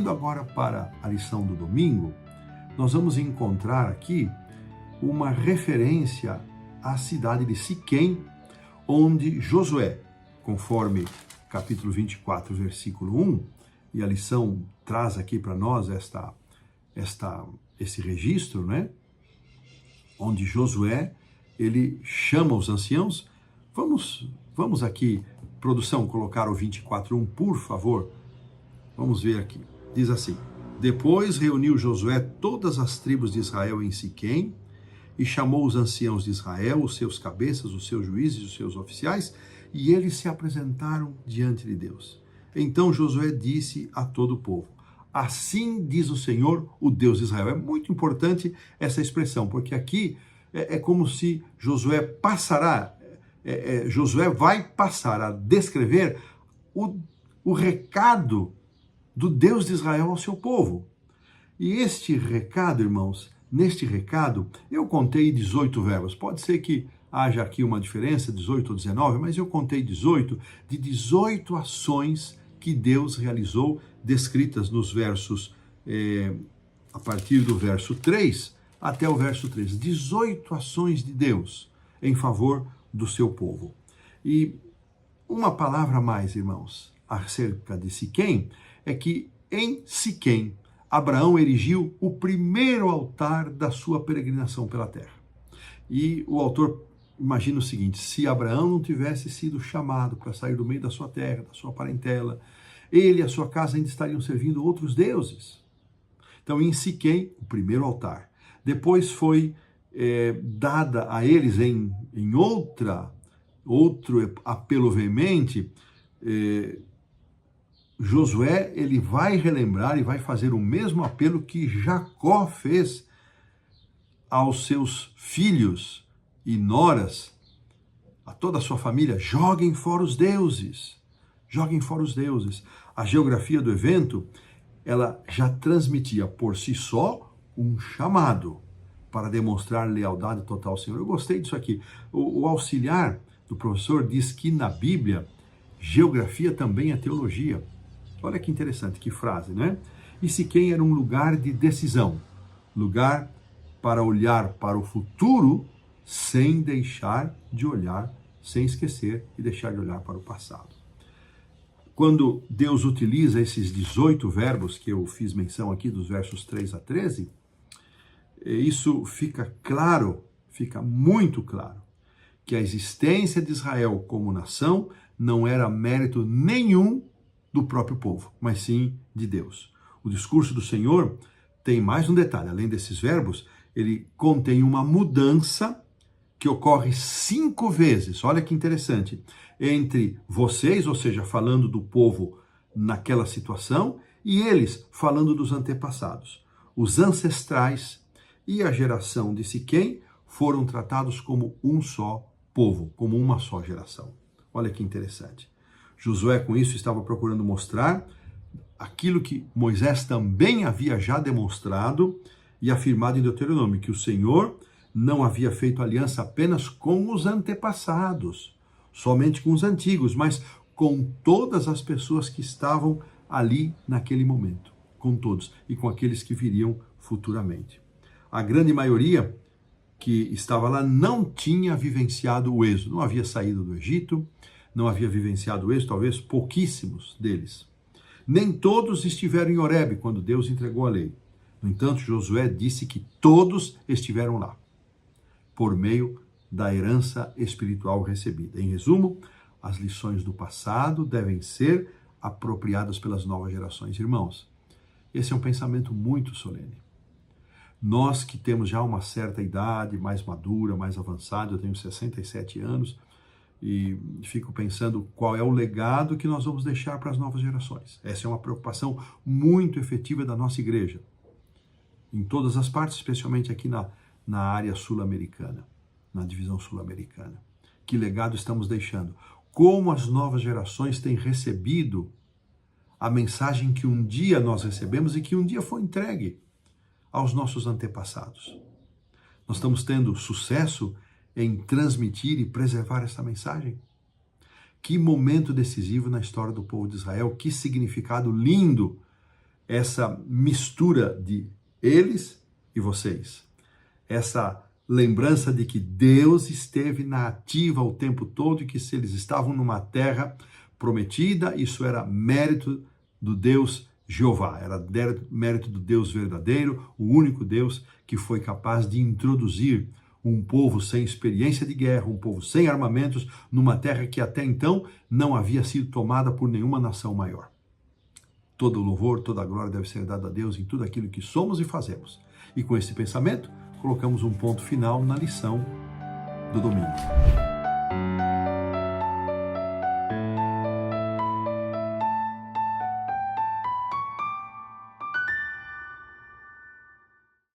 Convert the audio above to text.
Indo agora para a lição do domingo, nós vamos encontrar aqui uma referência à cidade de Siquém, onde Josué, conforme capítulo 24, versículo 1, e a lição traz aqui para nós esse registro, né? Onde Josué, ele chama os anciãos. Vamos aqui, produção, colocar o 24:1, por favor. Vamos ver aqui. Diz assim: Depois reuniu Josué todas as tribos de Israel em Siquém e chamou os anciãos de Israel, os seus cabeças, os seus juízes, os seus oficiais, e eles se apresentaram diante de Deus. Então Josué disse a todo o povo: Assim diz o Senhor, o Deus de Israel. É muito importante essa expressão, porque aqui é como se Josué Josué vai passar a descrever o recado do Deus de Israel ao seu povo. E este recado, irmãos, neste recado, eu contei 18 verbos. Pode ser que haja aqui uma diferença, 18 ou 19, mas eu contei 18 ações que Deus realizou, descritas nos versos, a partir do verso 3 até o verso 3. 18 ações de Deus em favor do seu povo. E uma palavra a mais, irmãos, acerca de Siquém, é que em Siquém, Abraão erigiu o primeiro altar da sua peregrinação pela terra. E o autor imagina o seguinte: se Abraão não tivesse sido chamado para sair do meio da sua terra, da sua parentela, ele e a sua casa ainda estariam servindo outros deuses. Então, em Siquém, o primeiro altar. Depois foi dada a eles em outro apelo veemente, Josué, ele vai relembrar e vai fazer o mesmo apelo que Jacó fez aos seus filhos e noras, a toda a sua família: joguem fora os deuses, joguem fora os deuses. A geografia do evento, ela já transmitia por si só um chamado para demonstrar lealdade total ao Senhor. Eu gostei disso aqui. O auxiliar do professor diz que na Bíblia, geografia também é teologia. Olha que interessante, que frase, né? E Siquém era um lugar de decisão, lugar para olhar para o futuro sem deixar de olhar, sem esquecer e deixar de olhar para o passado. Quando Deus utiliza esses 18 verbos que eu fiz menção aqui, dos versos 3 a 13, isso fica claro, fica muito claro, que a existência de Israel como nação não era mérito nenhum do próprio povo, mas sim de Deus. O discurso do Senhor tem mais um detalhe: além desses verbos, ele contém uma mudança que ocorre 5 vezes, olha que interessante, entre vocês, ou seja, falando do povo naquela situação, e eles falando dos antepassados. Os ancestrais e a geração de Siquém foram tratados como um só povo, como uma só geração. Olha que interessante. Josué, com isso, estava procurando mostrar aquilo que Moisés também havia já demonstrado e afirmado em Deuteronômio, que o Senhor não havia feito aliança apenas com os antepassados, somente com os antigos, mas com todas as pessoas que estavam ali naquele momento, com todos, e com aqueles que viriam futuramente. A grande maioria que estava lá não tinha vivenciado o êxodo, não havia saído do Egito, não havia vivenciado o êxodo, talvez pouquíssimos deles. Nem todos estiveram em Horebe quando Deus entregou a lei. No entanto, Josué disse que todos estiveram lá, por meio da herança espiritual recebida. Em resumo, as lições do passado devem ser apropriadas pelas novas gerações. Irmãos, esse é um pensamento muito solene. Nós que temos já uma certa idade, mais madura, mais avançada, eu tenho 67 anos, e fico pensando qual é o legado que nós vamos deixar para as novas gerações. Essa é uma preocupação muito efetiva da nossa igreja, em todas as partes, especialmente aqui na área sul-americana, na divisão sul-americana. Que legado estamos deixando? Como as novas gerações têm recebido a mensagem que um dia nós recebemos e que um dia foi entregue aos nossos antepassados. Nós estamos tendo sucesso em transmitir e preservar essa mensagem? Que momento decisivo na história do povo de Israel, que significado lindo essa mistura de eles e vocês. Essa lembrança de que Deus esteve na ativa o tempo todo e que se eles estavam numa terra prometida, isso era mérito do Deus Jeová, era mérito do Deus verdadeiro, o único Deus que foi capaz de introduzir um povo sem experiência de guerra, um povo sem armamentos, numa terra que até então não havia sido tomada por nenhuma nação maior. Todo o louvor, toda a glória deve ser dada a Deus em tudo aquilo que somos e fazemos. E com esse pensamento, colocamos um ponto final na lição do domingo.